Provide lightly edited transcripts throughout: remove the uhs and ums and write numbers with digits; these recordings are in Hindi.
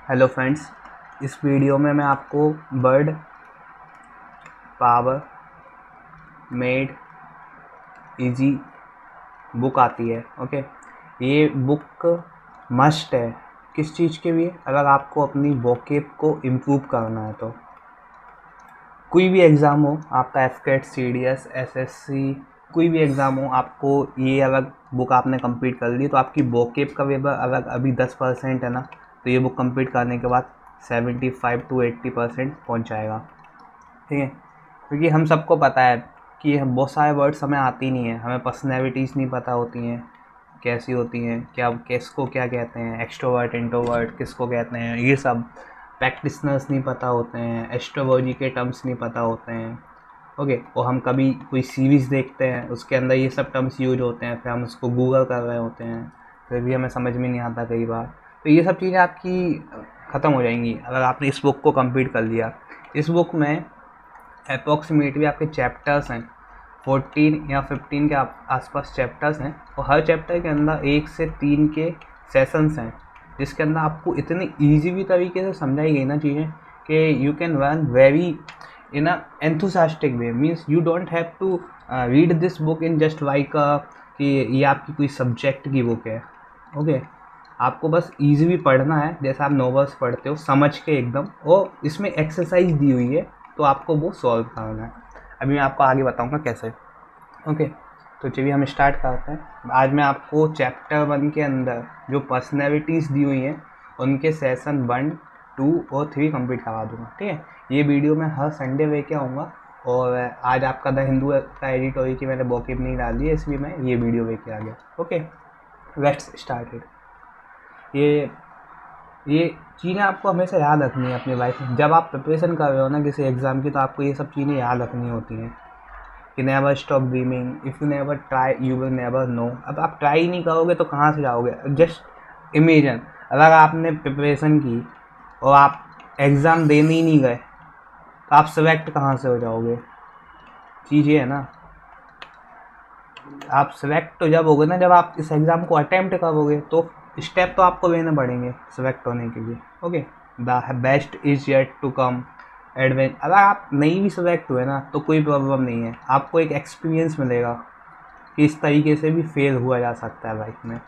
हेलो फ्रेंड्स, इस वीडियो में मैं आपको word power made easy book आती है। ओके, ये बुक मस्ट है किस चीज़ के लिए? अगर आपको अपनी वोकेब को इम्प्रूव करना है तो कोई भी एग्ज़ाम हो, आपका एफकेट, सीडीएस, एसएससी, कोई भी एग्ज़ाम हो, आपको ये अलग बुक आपने कंप्लीट कर ली तो आपकी वोकेब का वेबर अलग अभी 10% है ना, तो ये बुक कंप्लीट करने के बाद 75 to 80% पहुँच जाएगा। ठीक है, क्योंकि हम सबको पता है कि बहुत सारे वर्ड्स हमें आती नहीं है, हमें पर्सनैलिटीज़ नहीं पता होती हैं कैसी होती हैं, क्या किसको क्या कहते हैं, एक्सट्रोवर्ट इंट्रोवर्ट किसको कहते हैं, ये सब प्रैक्टिशनर्स नहीं पता होते हैं, एस्ट्रोलॉजी के टर्म्स नहीं पता होते हैं। ओके, और हम कभी कोई सीरीज़ देखते हैं उसके अंदर ये सब टर्म्स यूज होते हैं, फिर हम उसको गूगल कर रहे होते हैं, फिर भी हमें समझ में नहीं आता कई बार। तो ये सब चीज़ें आपकी ख़त्म हो जाएंगी अगर आपने इस बुक को कंप्लीट कर लिया। इस बुक में अप्रॉक्सीमेटली आपके चैप्टर्स हैं 14 या 15 के आसपास चैप्टर्स हैं, और हर चैप्टर के अंदर 1 से 3 के सेशंस हैं, जिसके अंदर आपको इतनी ईजीली तरीके से समझाई गई ना चीज़ें कि you can learn very in a enthusiastic way. Means you don't have to read this book in just like कि ये आपकी कोई सब्जेक्ट की बुक है। ओके, आपको बस ईजीली पढ़ना है जैसे आप नॉवेल्स पढ़ते हो, समझ के एकदम, और इसमें एक्सरसाइज दी हुई है तो आपको वो सॉल्व करना है। अभी मैं आपको आगे बताऊंगा कैसे। ओके, तो चलिए हम स्टार्ट करते हैं। आज मैं आपको चैप्टर 1 के अंदर जो पर्सनैलिटीज़ दी हुई हैं उनके सेशन 1, 2 और 3 कंप्लीट करवा दूंगा। ठीक है, ये वीडियो मैं हर संडे लेके आऊँगा, और आज आपका द हिंदू का एडिट हुई कि मैंने वोकेब नहीं डाल दी है, इसलिए मैं ये वीडियो लेके आ गया। Okay, let's started. ये चीज़ें आपको हमेशा याद रखनी है अपनी लाइफ में। जब आप प्रिपरेशन कर रहे हो ना किसी एग्ज़ाम की, तो आपको ये सब चीज़ें याद रखनी होती हैं कि never stop dreaming, if you never try you will never know. अब आप ट्राई ही नहीं करोगे तो कहाँ से जाओगे? जस्ट इमेजिन, अगर आपने प्रिपरेशन की और आप एग्ज़ाम देने ही नहीं गए तो आप सेलेक्ट कहाँ से हो जाओगे? चीज़ ये है ना, आप सेलेक्ट तो जब होगे ना जब आप इस एग्ज़ाम को अटैम्प्ट करोगे, तो स्टेप तो आपको लेने पड़ेंगे सेलेक्ट होने के लिए। Okay, the best is yet to come advent. अगर आप नहीं भी सेलेक्ट हुए ना तो कोई प्रॉब्लम नहीं है, आपको एक एक्सपीरियंस मिलेगा कि इस तरीके से भी फेल हुआ जा सकता है लाइफ में।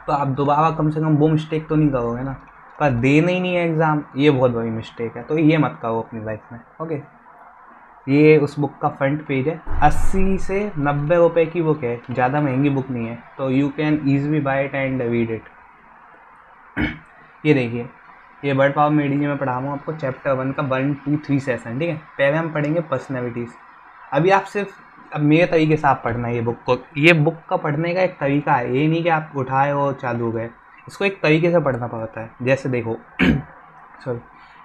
तो आप दोबारा कम से कम वो मिस्टेक तो नहीं करोगे ना, पर देना ही नहीं है एग्ज़ाम, ये बहुत बड़ी मिस्टेक है, तो ये मत करो अपनी लाइफ में। ओके, ये उस बुक का फ्रंट पेज है। 80 से 90 रुपए की बुक है, ज़्यादा महंगी बुक नहीं है, तो you can easily buy it and read it. ये देखिए, ये वर्ड पावर मेड में पढ़ा हूँ आपको चैप्टर 1 का 1, 2, 3 सेशन। ठीक है, पहले हम पढ़ेंगे पर्सनैलिटीज़। अभी आप सिर्फ अब मेरे तरीके से आप पढ़ना है ये बुक को। ये बुक का पढ़ने का एक तरीका है, ये नहीं कि आप उठाए और चालू हो गए, इसको एक तरीके से पढ़ना पड़ता है। जैसे देखो सॉरी,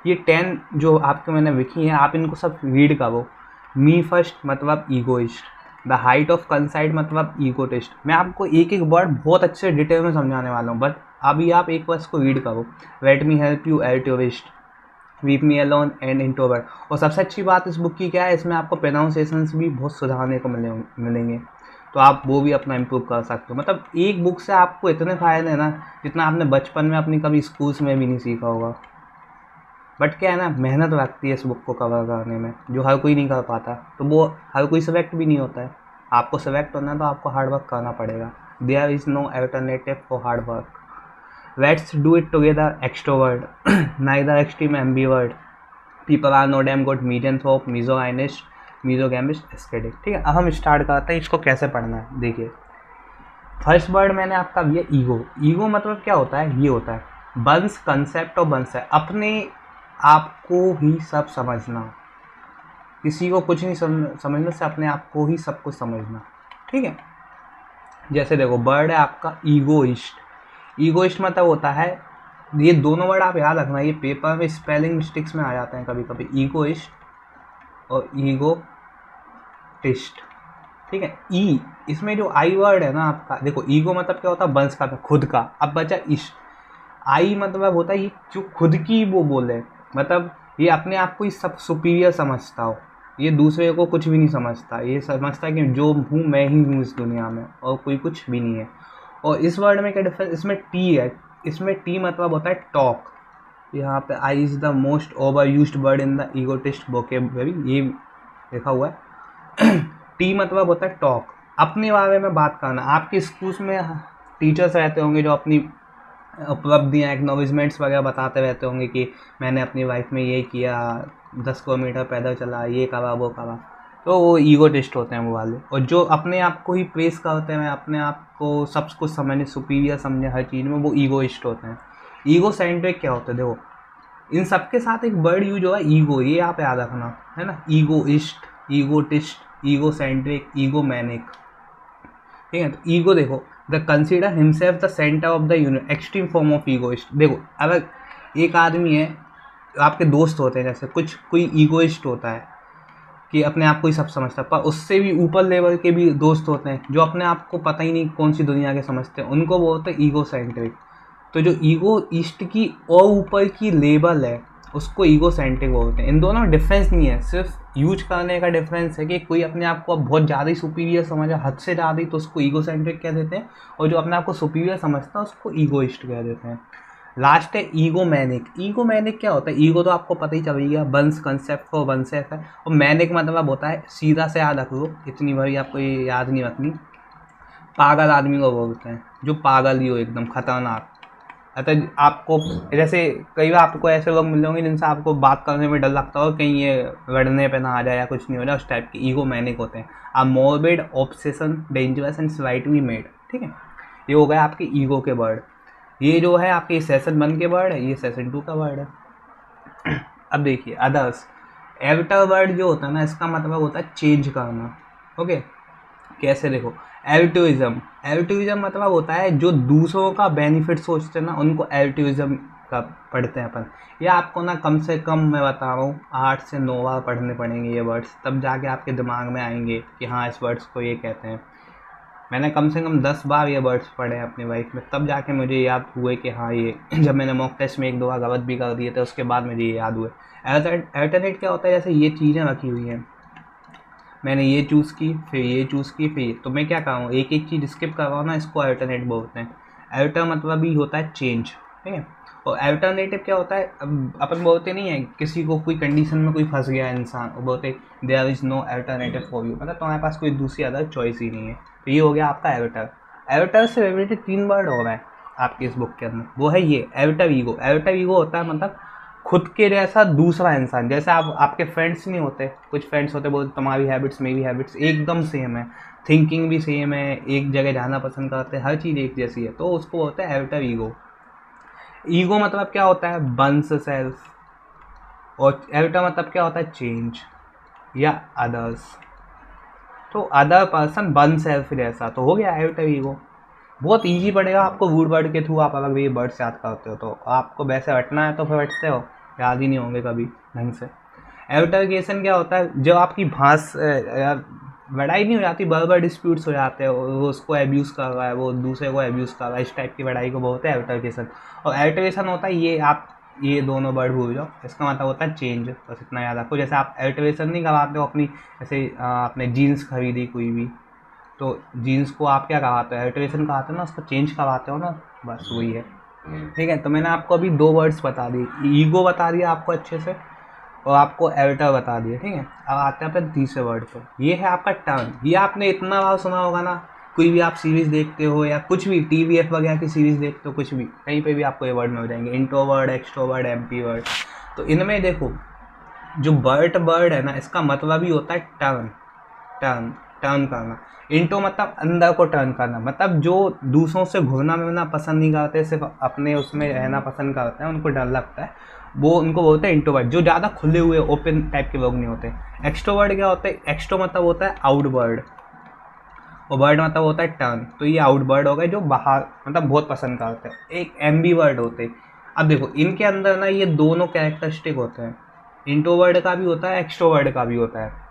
ये 10 जो आपके मैंने लिखी हैं, आप इनको सब रीड करो। मी फर्स्ट मतलब ईगोइस्ट, द हाइट ऑफ कंसाइड मतलब ईगोटिस्ट। मैं आपको एक एक वर्ड बहुत अच्छे डिटेल में समझाने वाला हूँ, बट अभी आप एक बार इसको रीड करो। Let me help you altruist, weep me alone and introvert. और सबसे अच्छी बात इस बुक की क्या है, इसमें आपको प्रोनाउंसिएशंस भी बहुत सुधारने को मिलेंगे, तो आप वो भी अपना इम्प्रूव कर सकते हो। मतलब एक बुक से आपको इतने फ़ायदे हैं ना जितना आपने बचपन में अपनी कभी स्कूल्स में भी नहीं सीखा होगा। बट क्या है ना, मेहनत लगती है इस बुक को कवर करने में, जो हर कोई नहीं कर पाता, तो वो हर कोई सेलेक्ट भी नहीं होता है। आपको सेलेक्ट होना है तो आपको हार्ड वर्क करना पड़ेगा। There is no alternative for hard work. Let's do it together extrovert, neither extreme ambivert, people are no damn good, misanthrope, misogynist, misogamist, aesthetic. ठीक है, अब हम स्टार्ट करते हैं इसको कैसे पढ़ना है। देखिए, फर्स्ट वर्ड मैंने आपका दिया ईगो। ईगो मतलब क्या होता है? ये होता है बंस कंसेप्ट ऑफ बंस है, अपने आपको ही सब समझना, किसी को कुछ नहीं समझने से अपने आप को ही सब कुछ समझना। ठीक है, जैसे देखो वर्ड है आपका ईगोइस्ट। ईगोइस्ट मतलब होता है, ये दोनों वर्ड आप याद रखना, ये पेपर में स्पेलिंग मिस्टेक्स में आ जाते हैं कभी कभी, ईगोइस्ट और ईगोटिस्ट। ठीक है, ई, इसमें जो आई वर्ड है ना आपका, देखो ईगो मतलब क्या होता है? बंस का, खुद का। अब बचा इश्ट। आई मतलब होता है ये जो खुद की वो बोले, मतलब ये अपने आप को ही सब सुपीरियर समझता हो, ये दूसरे को कुछ भी नहीं समझता, ये समझता है कि जो हूँ मैं ही हूँ इस दुनिया में और कोई कुछ भी नहीं है। और इस वर्ड में क्या डिफरेंस, इसमें टी है, इसमें टी मतलब होता है टॉक। यहाँ पे I is the most over used word in the egotist vocabulary, ये लिखा हुआ है। टी मतलब होता है टॉक, अपने बारे में बात करना। आपके स्कूल्स में टीचर्स रहते होंगे जो अपनी उपलब्धियाँ, एक्नॉलेजमेंट्स वगैरह बताते रहते होंगे कि मैंने अपनी लाइफ में ये किया, 10 किलोमीटर पैदल चला, ये करा वो करा, तो वो ईगोटिस्ट होते हैं वो वाले। और जो अपने आप को ही प्रेस करते हैं, अपने आप को सब कुछ समझने, सुपीरियर समझे हर चीज़ में, वो ईगोइस्ट होते हैं। ईगो सेंट्रिक क्या होता है, देखो इन सबके साथ एक वर्ड यूज होगा ईगो, ये आप याद रखना है ना। Egoist, egotist, ego centric, ego manic, ठीक है। तो ईगो देखो, the consider himself the centre of the universe, extreme form of egoist. देखो अगर एक आदमी है, आपके दोस्त होते हैं जैसे, कुछ कोई ईगोइस्ट होता है कि अपने आप को ही सब समझता है, पर उससे भी ऊपर लेवल के भी दोस्त होते हैं जो अपने आप को पता ही नहीं कौन सी दुनिया के समझते हैं, उनको बोलते हैं ईगो सेंट्रिक। तो जो ईगो ईस्ट की और ऊपर की लेवल है उसको ईगो सेंट्रिक बोलते हैं। इन दोनों में डिफरेंस नहीं है, सिर्फ यूज करने का डिफरेंस है कि कोई अपने आप को बहुत ज़्यादा ही सुपीरियर समझा, हद से ज़्यादा ही, तो उसको ईगो सेंट्रिक कह देते हैं, और जो अपने आप को सुपीरियर समझता है उसको ईगोइस्ट कह देते हैं। लास्ट है ईगो मैनिक। ईगो मैनिक क्या होता है, ईगो तो आपको पता ही चल गया, once concept for oneself है, और मैनिक मतलब होता है, सीधा से याद रख लो, इतनी बारी आपको ये याद नहीं रखनी, पागल आदमी को बोलते हैं, जो पागल ही हो एकदम खतरनाक। अतः आपको जैसे कई बार आपको ऐसे लोग मिल जाएंगे जिनसे आपको बात करने में डर लगता हो कहीं ये लड़ने पे ना आ जाए या कुछ नहीं हो जाए, उस टाइप के ईगो मैनिक होते हैं। A morbid, obsession, dangerous and slightly mad, ठीक है। ये हो गया आपके ईगो के वर्ड। ये जो है आपके सेशन 1 के वर्ड है, ये सेशन 2 का वर्ड है। अब देखिए अदर्स, एविटर वर्ड जो होता है ना, इसका मतलब होता है चेंज करना। ओके, कैसे देखो, एल्ट्रुइज्म, एल्ट्रुइज्म मतलब होता है जो दूसरों का बेनिफिट सोचते हैं ना, उनको एल्ट्रुइज्म का पढ़ते हैं अपन। ये आपको ना कम से कम मैं बता रहा हूँ 8 से 9 बार पढ़ने पड़ेंगे ये वर्ड्स, तब जाके आपके दिमाग में आएंगे कि हाँ इस वर्ड्स को ये कहते हैं। मैंने कम से कम 10 बार ये वर्ड्स पढ़े हैं अपनी लाइफ में, तब जाके मुझे याद हुए कि हाँ ये जब मैंने मॉक टेस्ट में 1-2 बार गलत भी कर दिए थे, उसके बाद मुझे ये याद हुए। अल्टरनेट क्या होता है, जैसे ये चीज़ें रखी हुई हैं, मैंने ये चूज़ की, फिर ये चूज़ की, फिर तो मैं क्या कर रहा हूँ, एक एक चीज़ स्किप कर रहा हूँ ना, इसको अल्टरनेट बोलते हैं। अल्टर मतलब ही होता है चेंज, ठीक है। और अल्टरनेटिव क्या होता है, अब अपन बोलते नहीं है किसी को कोई कंडीशन में कोई फंस गया इंसान, वो बोलते there is no alternative for you, मतलब तुम्हारे पास कोई दूसरी अदर चॉइस ही नहीं है। तो ये हो गया आपका एविटर। एविटर से रिलेटेड 3 वर्ड हो रहा है आपकी इस बुक के अंदर, वो है ये एविटर ईगो। एविटर ईगो होता है मतलब खुद के जैसा दूसरा इंसान, जैसे आप आपके फ्रेंड्स नहीं होते, कुछ फ्रेंड्स होते बोलते तुम्हारी हैबिट्स मेरी हैबिट्स एकदम सेम है, थिंकिंग भी सेम है, एक जगह जाना पसंद करते हैं, हर चीज़ एक जैसी है, तो उसको बोलते हैं एविटर ईगो। ईगो मतलब क्या होता है, वंस सेल्फ, और एविटर मतलब क्या होता है, चेंज या अदर्स। तो अदर पर्सन वन सेल्फ जैसा, तो हो गया एविटर ईगो। बहुत इजी पड़ेगा आपको वुड वर्ड के थ्रू, आप अगर ये वर्ड्स याद करते हो तो आपको वैसे हटना है तो फिर हटते हो, याद ही नहीं होंगे कभी ढंग से। एविटरकेशन क्या होता है, जो आपकी भाष लड़ाई नहीं हो जाती, बर्बर डिस्प्यूट्स हो जाते हैं, वो उसको एब्यूज़ कर रहा है, वो दूसरे को एब्यूज़ कर रहा है, इस टाइप की लड़ाई को बोलते हैं एविटरकेशन। और एविटरेशन होता है ये, आप ये दोनों वर्ड भूल जाओ, इसका मतलब होता है चेंज, बस इतना याद रखो। जैसे आप एविटरेशन नहीं करवाते हो अपनी, जैसे आपने जीन्स खरीदी कोई भी, तो जीन्स को आप क्या कहते हो, एल्ट्रेशन कहते हो ना, उसको चेंज करवाते हो ना, बस वही है, ठीक है। तो मैंने आपको अभी 2 वर्ड्स बता दिए, ईगो बता दिया आपको अच्छे से, और आपको एविटर बता दिया, ठीक है। अब आते हैं अपन तीसरे वर्ड पे, ये है आपका टर्न। ये आपने इतना बार सुना होगा ना, कोई भी आप सीरीज़ देखते हो या कुछ भी TVF वगैरह की सीरीज़ देखते हो, कुछ भी कहीं पे भी आपको ये वर्ड मिल जाएंगे, इंट्रोवर्ड, एक्सट्रोवर्ड, एम्पटी वर्ड। तो इनमें देखो जो बर्ट वर्ड है ना, इसका मतलब ही होता है टर्न, टर्न, टर्न करना। इंटो मतलब अंदर को टर्न करना, मतलब जो दूसरों से घुलना मिलना पसंद नहीं करते, सिर्फ अपने उसमें रहना पसंद करते हैं, उनको डर लगता है, वो उनको बोलते हैं इंट्रोवर्ट, जो ज़्यादा खुले हुए ओपन टाइप के लोग नहीं होते। एक्सट्रोवर्ट क्या होता है, एक्सट्रो मतलब होता है आउटवर्ड, और वर्ड मतलब होता है टर्न, तो ये आउटवर्ड हो गए जो बाहर मतलब बहुत पसंद करते हैं। एक एम्बीवर्ड होते हैं। अब देखो इनके अंदर ना ये दोनों कैरेक्टरिस्टिक होते हैं, इंट्रोवर्ड का भी होता है, एक्सट्रोवर्ड का भी होता है।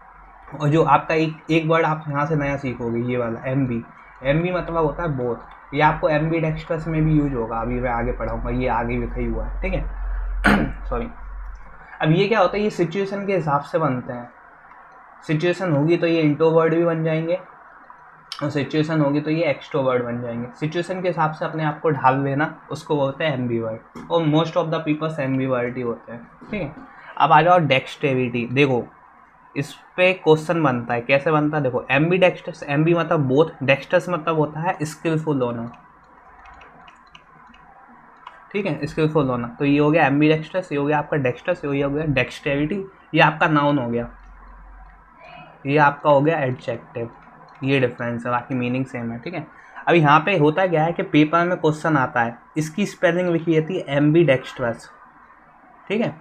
और जो आपका एक वर्ड आप यहाँ से नया सीखोगे, ये वाला एमबी, एमबी मतलब होता है बोथ। ये आपको एमबी डेक्स्ट्रस में भी यूज होगा, अभी मैं आगे पढ़ाऊँगा, ये आगे लिखा ही हुआ है, ठीक है। सॉरी। अब ये क्या होता है, ये सिचुएशन के हिसाब से बनते हैं, सिचुएशन होगी तो ये इंट्रोवर्ड भी बन जाएंगे, और सिचुएशन होगी तो ये एक्सट्रोवर्ट बन जाएंगे। सिचुएशन के हिसाब से अपने आप को ढाल देना उसको बोलते हैं एम्बीवर्ट, और most of the peoples ambivert ही होते हैं। ठीक है, अब आ जाओ डेक्सटेरिटी। देखो इस पे क्वेश्चन बनता है, कैसे बनता है देखो, एम्बी डेक्स्टर्स, एम्बी मतलब बोथ, डेक्स्टर्स मतलब होता है स्किलफुल होना। ठीक है, स्किलफुल होना, तो ये हो गया एम्बी डेक्स्टर्स, ये हो गया आपका डेक्स्टर्स, ये हो गया डेक्सटेरिटी, ये आपका नाउन हो गया, ये आपका हो गया एडजेक्टिव। ये डिफरेंस है, बाकी मीनिंग सेम है। ठीक है, अब यहाँ पे होता क्या है कि पेपर में क्वेश्चन आता है, इसकी स्पेलिंग लिखी रहती है एम्बी डेक्स्ट्रस। ठीक है,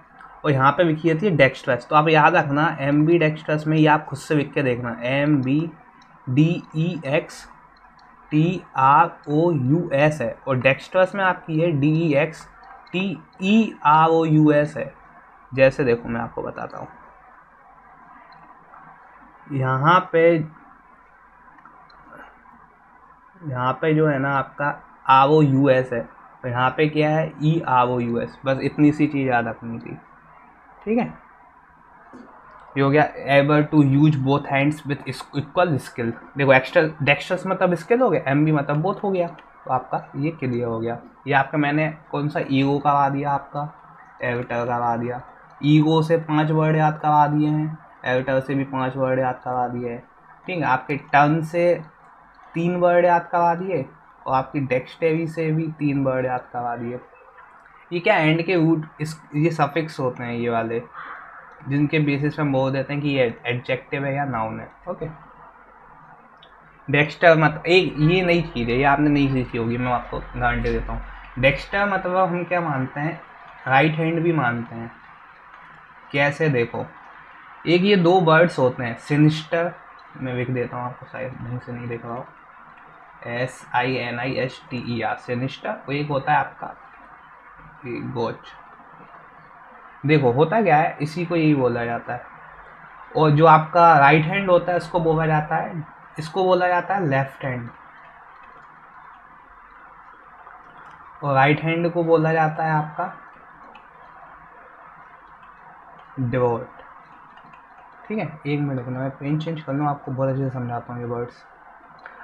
और यहाँ पे लिखी रहती है डेक्स्ट्रस, तो आप याद रखना एम्बी डेक्स्ट्रस में ये आप खुद से लिख के देखना, MBDEXTROUS है, और डेक्स्ट्रस में आपकी है DEXTEROUS है। जैसे देखो मैं आपको बताता हूँ, यहाँ पे जो है ना आपका ROUS है, और यहाँ पे क्या है EROUS, बस इतनी सी चीज़ याद रखनी थी। ठीक है, ये हो गया able to use both hands with equal skill. देखो एक्स्ट्रा डेक्स्ट्रस मतलब स्किल हो गया, एमबी मतलब बोथ हो गया, तो आपका ये क्लियर हो गया। ये आपका मैंने कौन सा ईगो करवा दिया, आपका एविटर करवा दिया, ईगो से 5 वर्ड याद करवा दिए हैं, एविटर से भी 5 वर्ड याद करवा दिए हैं। ठीक है, आपके टर्न से 3 वर्ड याद करवा दिए, और आपकी डेक्स्टेरी से भी 3 वर्ड याद करवा दिए। ये क्या एंड के रूट ये सफिक्स होते हैं ये वाले, जिनके बेसिस पे हम बोल देते हैं कि ये एडजेक्टिव है या नाउन है। ओके, डेक्स्टर मतलब एक ये नई चीज़ है, ये आपने नहीं सीखी होगी, मैं आपको गारंटी देता हूँ। डेक्स्टर मतलब हम क्या मानते हैं, राइट हैंड भी मानते हैं। कैसे देखो, एक ये 2 वर्ड्स होते हैं, सिनिस्टर, मैं लिख देता हूँ आपको, शायद ढंग से नहीं देख रहा हो, SINISTER सिनिस्टर, और एक होता है आपका गोच। देखो होता क्या है, इसी को यही बोला जाता है, और जो आपका राइट हैंड होता है इसको बोला जाता है, इसको बोला जाता है लेफ्ट हैंड, और राइट हैंड को बोला जाता है आपका डिवोट। ठीक है, एक मिनट रुकना, मैं पेन चेंज कर लूँ, आपको बहुत अच्छे से समझाता हूँ ये वर्ड्स।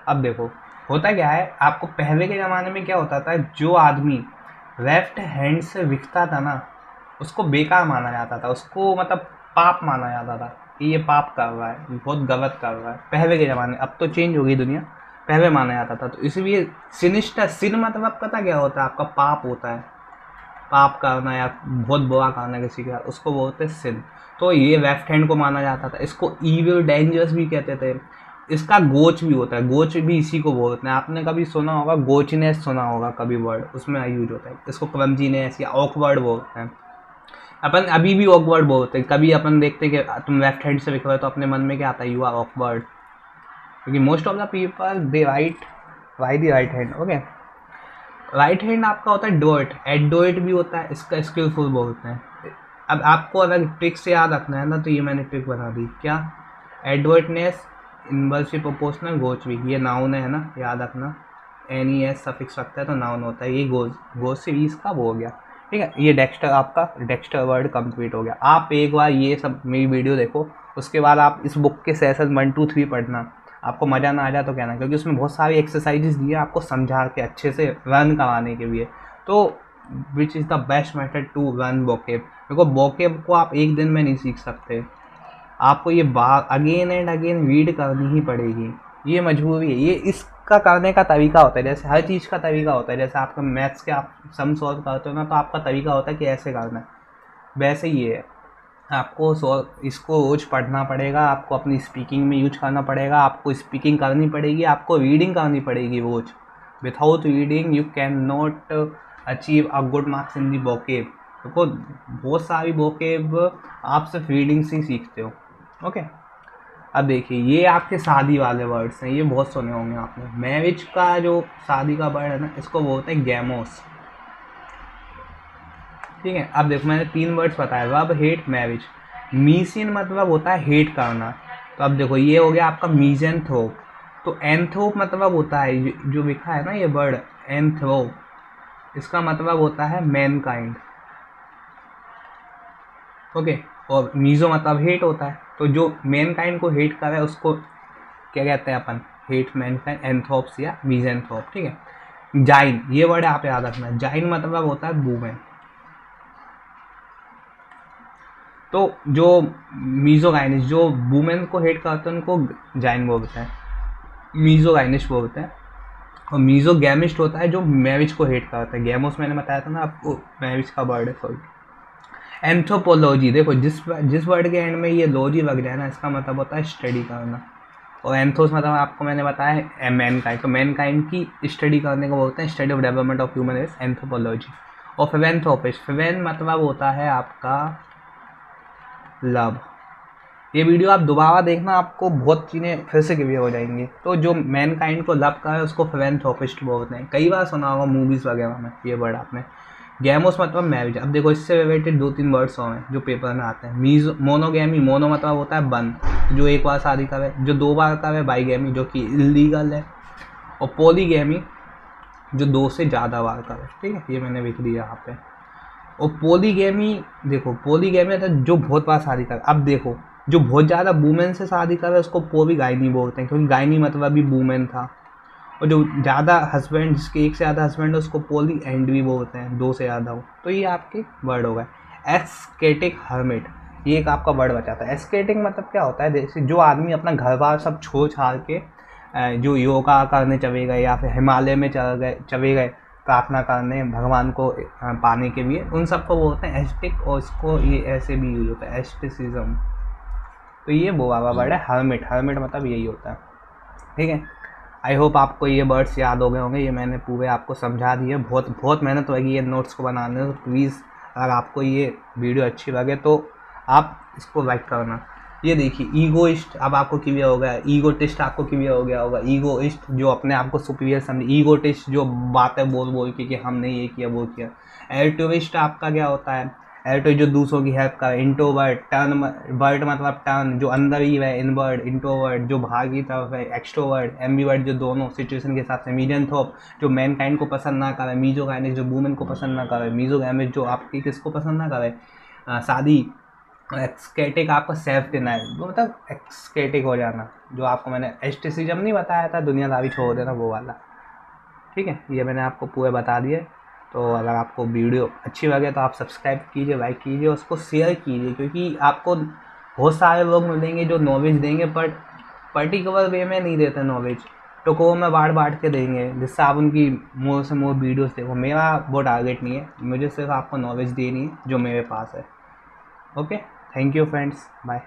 अब देखो होता क्या है, आपको पहले के ज़माने में क्या होता था, जो आदमी लेफ्ट हैंड से लिखता था ना उसको बेकार माना जाता था, उसको मतलब पाप माना जाता था कि ये पाप कर रहा है, बहुत गलत कर रहा है पहले के ज़माने। अब तो चेंज हो गई दुनिया, पहले माना जाता था, तो इसलिए सिनिस्टर, सिन मतलब पता क्या होता है आपका, पाप होता है, पाप करना या बहुत बुरा करना किसी के साथ, उसको बोलते हैं सिन। तो ये लेफ्ट हैंड को माना जाता था, इसको ईविल डेंजरस भी कहते थे। इसका गोच भी होता है, गोच भी इसी को बोलते हैं, आपने कभी सुना होगा गोचनेस, सुना होगा कभी वर्ड, उसमें यूज होता है। इसको क्लमजीनेस या ऑकवर्ड बोलते हैं, अपन अभी भी ऑकवर्ड बोलते हैं। कभी अपन देखते हैं कि तुम लेफ्ट हैंड से लिख रहे हो तो अपने मन में क्या आता है, यू आर ऑकवर्ड, क्योंकि most of the people they right by the right hand. Okay, right hand आपका होता है डोइट, एडोइट भी होता है, इसका स्किलफुल बोलते हैं। अब आपको अगर ट्रिक से याद रखना है ना, तो ये मैंने ट्रिक बता दी, क्या, एडवर्टनेस, इन्वर्सिव प्रोपोर्शनल, गोच भी, ये नाउन है ना, याद रखना, NES सफिक्स रखता है तो नाउन होता है, ये गोज से भी इसका वो हो गया। ठीक है, ये डेक्स्टर, आपका डेक्स्टर वर्ड कंप्लीट हो गया। आप एक बार ये सब मेरी वीडियो देखो, उसके बाद आप इस बुक के सेशन 1 2 3 पढ़ना, आपको मज़ा ना आ जाए तो कहना, क्योंकि उसमें बहुत सारी एक्सरसाइजेस दी है आपको समझा के अच्छे से रन कराने के लिए। तो which is the best method to run vocab, देखो वोकेब को आप एक दिन में नहीं सीख सकते, आपको ये बार अगेन एंड अगेन रीड करनी ही पड़ेगी, ये मजबूरी है। ये इसका करने का तरीका होता है, जैसे हर चीज़ का तरीका होता है, जैसे आपका मैथ्स के आप सम सॉल्व करते हो ना, तो आपका तरीका होता है कि ऐसे करना है, वैसे ही है, आपको इसको रोज पढ़ना पड़ेगा, आपको अपनी स्पीकिंग में यूज करना पड़ेगा, आपको स्पीकिंग करनी पड़ेगी, आपको रीडिंग करनी पड़ेगी रोज। Without reading you can not achieve a good marks in the vocab. देखो बहुत सारी वोकेब आप सिर्फ रीडिंग से ही सीखते हो। ओके, अब देखिए ये आपके शादी वाले वर्ड्स हैं, ये बहुत सुने होंगे आपने। मैरिज का जो शादी का वर्ड है ना, इसको बोलते हैं गैमोस। ठीक है, अब देखो मैंने 3 वर्ड्स बताए, लव, हेट, मैरिज। मीसिन मतलब होता है हेट करना, तो अब देखो ये हो गया आपका मीजेंथ्रोप। तो एंथ्रोप मतलब होता है जो लिखा है ना ये वर्ड एंथ्रोप, इसका मतलब होता है मैनकाइंड। ओके, और मीजो मतलब हेट होता है, तो जो मैनकाइंड को हेट कर रहा है उसको क्या कहते हैं अपन, हेट मैनकाइंड, एंथोप्स या मीजेंथोप, ठीक है। जाइन, ये वर्ड आप याद रखना, जाइन मतलब होता है वुमेन। तो जो मीजोगाइनिस्ट जो वुमेन को हेट करते हैं उनको जाइन बोलते हैं, मीजोगाइनिस्ट बोलते हैं। और मीजोगैमिस्ट होता है जो मैरिज को हेट करता है। गैमोस मैंने बताया था ना आपको, मैरिज का वर्ड है, सॉरी। एंथ्रोपोलॉजी, देखो जिस वर्ड के एंड में ये लॉजी लग जाए ना, इसका मतलब होता है स्टडी करना। और एंथोस मतलब आपको मैंने बताया है मैनकाइंड, तो मैनकाइंड की स्टडी करने को बोलते हैं study of development of human race, anthropology. और फिवेंथ्रोपिस्ट, फिवेन मतलब होता है आपका लव। ये वीडियो आप दोबारा देखना, आपको बहुत चीज़ें फिर से क्लियर हो जाएंगी। तो जो मैनकाइंड को लव कर है उसको फिवेंथ्रोपिस्ट बोलते हैं, कई बार सुना होगा मूवीज़ वगैरह में ये वर्ड आपने। गैमोस मतलब मैरिज। अब देखो इससे रिलेटेड 2-3 वर्ड्स हैं जो पेपर में आते हैं। मोनोगैमी, मोनो मतलब होता है बंद, जो एक बार शादी करे। जो 2 बार करे बाईगैमी, जो कि इलीगल है। और पॉलीगैमी जो 2 से ज़्यादा बार करे, ठीक है, ये मैंने लिख दिया यहाँ पे। और पॉलीगैमी, देखो पॉलीगैमी तो जो बहुत बार शादी करे। अब देखो जो बहुत ज़्यादा वुमेन से शादी करे उसको पॉलीगाइनी बोलते हैं, क्योंकि गाइनी मतलब भी वुमेन था। और जो ज़्यादा हस्बैंड, जिसके एक से ज़्यादा हस्बैंड है उसको पॉली एंड भी बोलते हैं, 2 से ज़्यादा हो। तो ये आपके वर्ड हो गए। एस्केटिक हर्मिट, ये एक आपका वर्ड बचाता है। एस्केटिक मतलब क्या होता है, जैसे जो आदमी अपना घर बार सब छोड़ छाड़ के जो योगा करने चले गए या फिर हिमालय में चले गए प्रार्थना करने भगवान को पाने के लिए, उन सबको बोलते हैं एस्टिक। और इसको ये ऐसे भी यूज होता है, एस्टिसिज्म। तो ये वो वाला वर्ड है हर्मिट। हर्मिट मतलब यही होता है, ठीक है। आई होप आपको ये वर्ड्स याद हो गए होंगे, ये मैंने पूरे आपको समझा दिए। बहुत मेहनत लगी ये नोट्स को बनाने, तो प्लीज़ अगर आपको ये वीडियो अच्छी लगे तो आप इसको लाइक करना। ये देखिए ईगोइस्ट, अब आपको क्लियर हो गया। ईगोटिस्ट आपको क्लियर हो गया होगा। ईगोइस्ट जो अपने आप को सुपीरियर समझे, ईगोटिस्ट जो बातें बोल के कि हमने ये किया वो किया। एल्ट्रुइस्ट आपका क्या होता है, एल्ट्रुइस्ट जो दूसरों की हेल्प करे। इंट्रोवर्ट, टर्न वर्ड मतलब टर्न जो अंदर ही है, इनवर्ड। इंट्रोवर्ट जो बाहर की तरफ है, एक्सट्रोवर्ट। एम्बिवर्ट जो दोनों सिचुएशन के हिसाब से। मीजेंथ्रोप जो मैनकाइंड को पसंद ना करे। मीजोगाइनिस्ट जो वुमेन को पसंद ना करे। मीजोगैमिस्ट जो आपकी किसको पसंद ना करे, शादी। एक्सकेटिक आपका सेल्फ डिनाइल, मतलब एक्सकेटिक हो जाना, जो आपको मैंने एस्टिसिज्म नहीं बताया था, दुनियादारी छोड़ देना, वो वाला, ठीक है। ये मैंने आपको पूरे बता दिए। तो अगर आपको वीडियो अच्छी लगे तो आप सब्सक्राइब कीजिए, लाइक कीजिए, उसको शेयर कीजिए, क्योंकि आपको बहुत सारे लोग मिलेंगे जो नॉलेज देंगे पर पर्टिकुलर वे में नहीं देते नॉलेज, तो को में बांट के देंगे जिससे आप उनकी मोर से मोर वीडियोस देखो। मेरा वो टारगेट नहीं है, मुझे सिर्फ आपको नॉलेज देनी है जो मेरे पास है। Okay, thank you friends, bye.